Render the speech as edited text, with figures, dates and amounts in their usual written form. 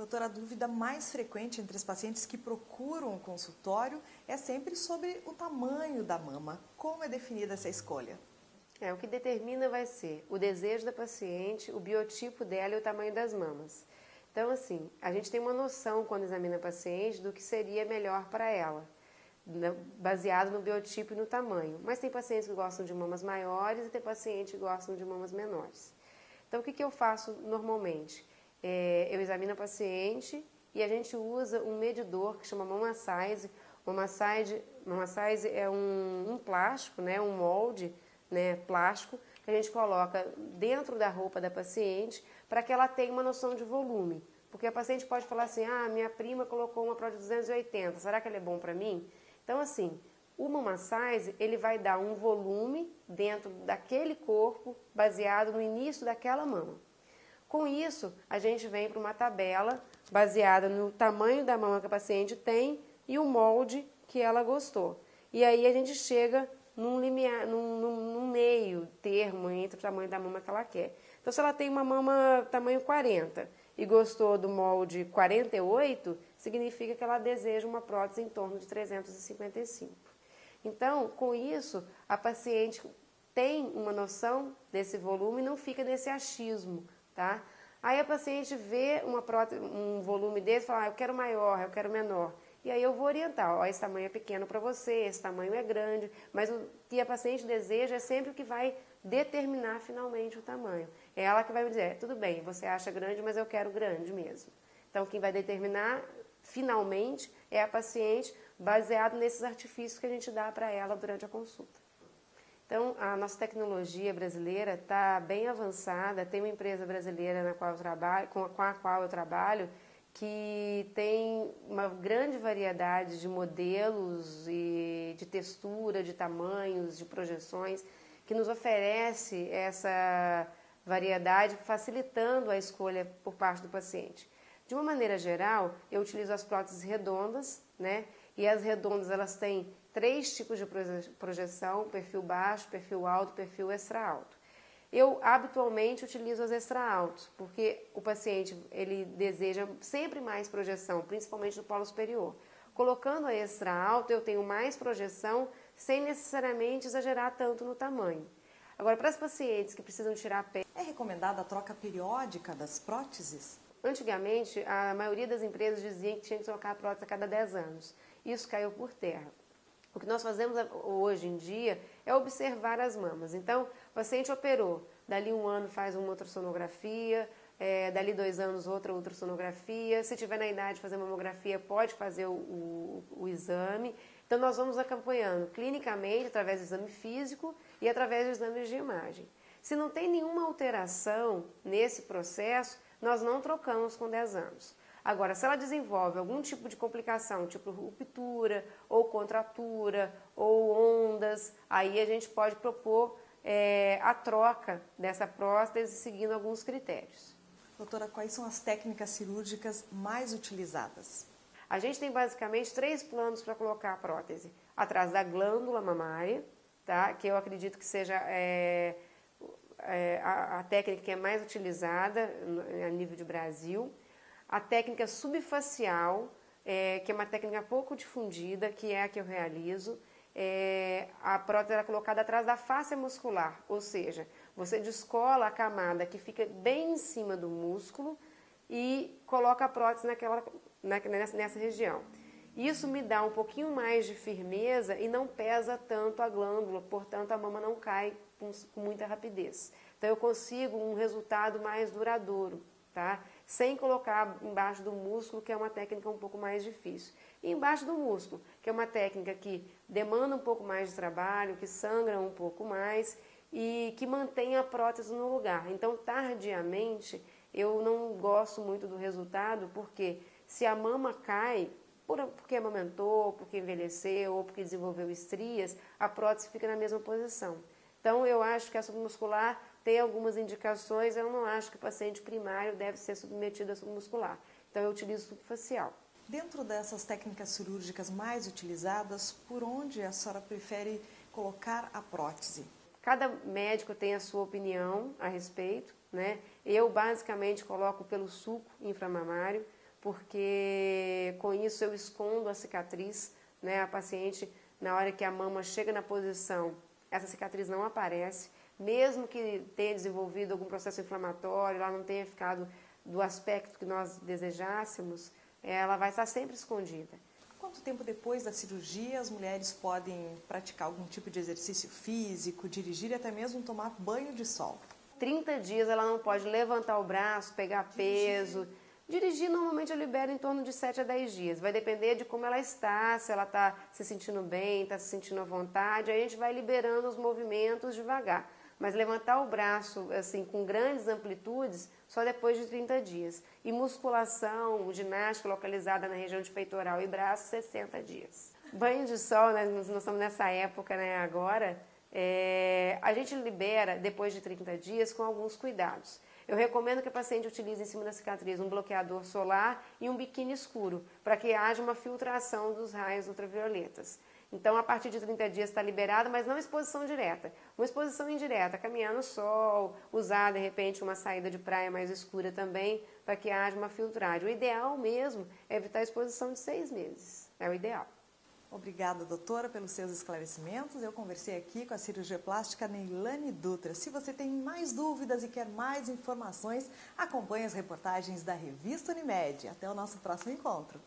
Doutora, a dúvida mais frequente entre os pacientes que procuram o consultório é sempre sobre o tamanho da mama. Como é definida essa escolha? O que determina vai ser o desejo da paciente, o biotipo dela e o tamanho das mamas. Então, assim, a gente tem uma noção quando examina a paciente do que seria melhor para ela, baseado no biotipo e no tamanho. Mas tem pacientes que gostam de mamas maiores e tem pacientes que gostam de mamas menores. Então, o que eu faço normalmente? Eu examino a paciente e a gente usa um medidor que chama Mama Size. Mama Size é um plástico, né, um molde, né, plástico, que a gente coloca dentro da roupa da paciente para que ela tenha uma noção de volume. Porque a paciente pode falar assim, minha prima colocou uma prótese de 280, será que ele é bom para mim? Então, assim, o Mama Size, ele vai dar um volume dentro daquele corpo baseado no início daquela mama. Com isso, a gente vem para uma tabela baseada no tamanho da mama que a paciente tem e o molde que ela gostou. E aí a gente chega num meio termo entre o tamanho da mama que ela quer. Então, se ela tem uma mama tamanho 40 e gostou do molde 48, significa que ela deseja uma prótese em torno de 355. Então, com isso, a paciente tem uma noção desse volume e não fica nesse achismo, tá? Aí a paciente vê um volume desse e fala, eu quero maior, eu quero menor. E aí eu vou orientar, esse tamanho é pequeno para você, esse tamanho é grande, mas o que a paciente deseja é sempre o que vai determinar finalmente o tamanho. É ela que vai me dizer, tudo bem, você acha grande, mas eu quero grande mesmo. Então, quem vai determinar finalmente é a paciente, baseado nesses artifícios que a gente dá para ela durante a consulta. Então, a nossa tecnologia brasileira está bem avançada. Tem uma empresa brasileira na qual eu trabalho, com a qual eu trabalho, que tem uma grande variedade de modelos e de textura, de tamanhos, de projeções, que nos oferece essa variedade, facilitando a escolha por parte do paciente. De uma maneira geral, eu utilizo as próteses redondas, né? E as redondas, elas têm 3 tipos de projeção, perfil baixo, perfil alto, perfil extra alto. Eu habitualmente utilizo as extra altos, porque o paciente ele deseja sempre mais projeção, principalmente no polo superior. Colocando a extra alto, eu tenho mais projeção sem necessariamente exagerar tanto no tamanho. Agora, para as pacientes que precisam tirar a pele... É recomendada a troca periódica das próteses? Antigamente, a maioria das empresas dizia que tinha que trocar a prótese a cada 10 anos. Isso caiu por terra. O que nós fazemos hoje em dia é observar as mamas. Então, o paciente operou, dali 1 ano faz uma ultrassonografia, dali 2 anos outra ultrassonografia. Se tiver na idade de fazer mamografia, pode fazer o exame. Então, nós vamos acompanhando clinicamente, através do exame físico e através dos exames de imagem. Se não tem nenhuma alteração nesse processo, nós não trocamos com 10 anos. Agora, se ela desenvolve algum tipo de complicação, tipo ruptura, ou contratura, ou ondas, aí a gente pode propor a troca dessa prótese seguindo alguns critérios. Doutora, quais são as técnicas cirúrgicas mais utilizadas? A gente tem basicamente 3 planos para colocar a prótese. Atrás da glândula mamária, tá? Que eu acredito que seja a técnica que é mais utilizada a nível de Brasil. A técnica subfacial, que é uma técnica pouco difundida, que é a que eu realizo. A prótese é colocada atrás da face muscular, ou seja, você descola a camada que fica bem em cima do músculo e coloca a prótese nessa região. Isso me dá um pouquinho mais de firmeza e não pesa tanto a glândula, portanto a mama não cai com muita rapidez. Então eu consigo um resultado mais duradouro, tá? Sem colocar embaixo do músculo, que é uma técnica um pouco mais difícil. E embaixo do músculo, que é uma técnica que demanda um pouco mais de trabalho, que sangra um pouco mais e que mantém a prótese no lugar. Então, tardiamente, eu não gosto muito do resultado, porque se a mama cai, porque amamentou, porque envelheceu ou porque desenvolveu estrias, a prótese fica na mesma posição. Então, eu acho que a submuscular tem algumas indicações, eu não acho que o paciente primário deve ser submetido a submuscular. Então, eu utilizo subfacial. Dentro dessas técnicas cirúrgicas mais utilizadas, por onde a senhora prefere colocar a prótese? Cada médico tem a sua opinião a respeito, né? Eu, basicamente, coloco pelo sulco inframamário, porque com isso eu escondo a cicatriz, né? A paciente, na hora que a mama chega na posição, essa cicatriz não aparece, mesmo que tenha desenvolvido algum processo inflamatório, ela não tenha ficado do aspecto que nós desejássemos, ela vai estar sempre escondida. Quanto tempo depois da cirurgia as mulheres podem praticar algum tipo de exercício físico, dirigir e até mesmo tomar banho de sol? 30 dias ela não pode levantar o braço, pegar peso. Dirigir normalmente eu libero em torno de 7 a 10 dias. Vai depender de como ela está, se ela está se sentindo bem, está se sentindo à vontade. Aí a gente vai liberando os movimentos devagar. Mas levantar o braço assim com grandes amplitudes só depois de 30 dias. E musculação, ginástica localizada na região de peitoral e braço, 60 dias. Banho de sol, né, nós estamos nessa época, né, agora, a gente libera depois de 30 dias com alguns cuidados. Eu recomendo que a paciente utilize em cima da cicatriz um bloqueador solar e um biquíni escuro, para que haja uma filtração dos raios ultravioletas. Então, a partir de 30 dias está liberado, mas não exposição direta. Uma exposição indireta, caminhar no sol, usar, de repente, uma saída de praia mais escura também, para que haja uma filtragem. O ideal mesmo é evitar a exposição de 6 meses. É o ideal. Obrigada, doutora, pelos seus esclarecimentos. Eu conversei aqui com a cirurgia plástica Neilane Dutra. Se você tem mais dúvidas e quer mais informações, acompanhe as reportagens da revista Unimed. Até o nosso próximo encontro.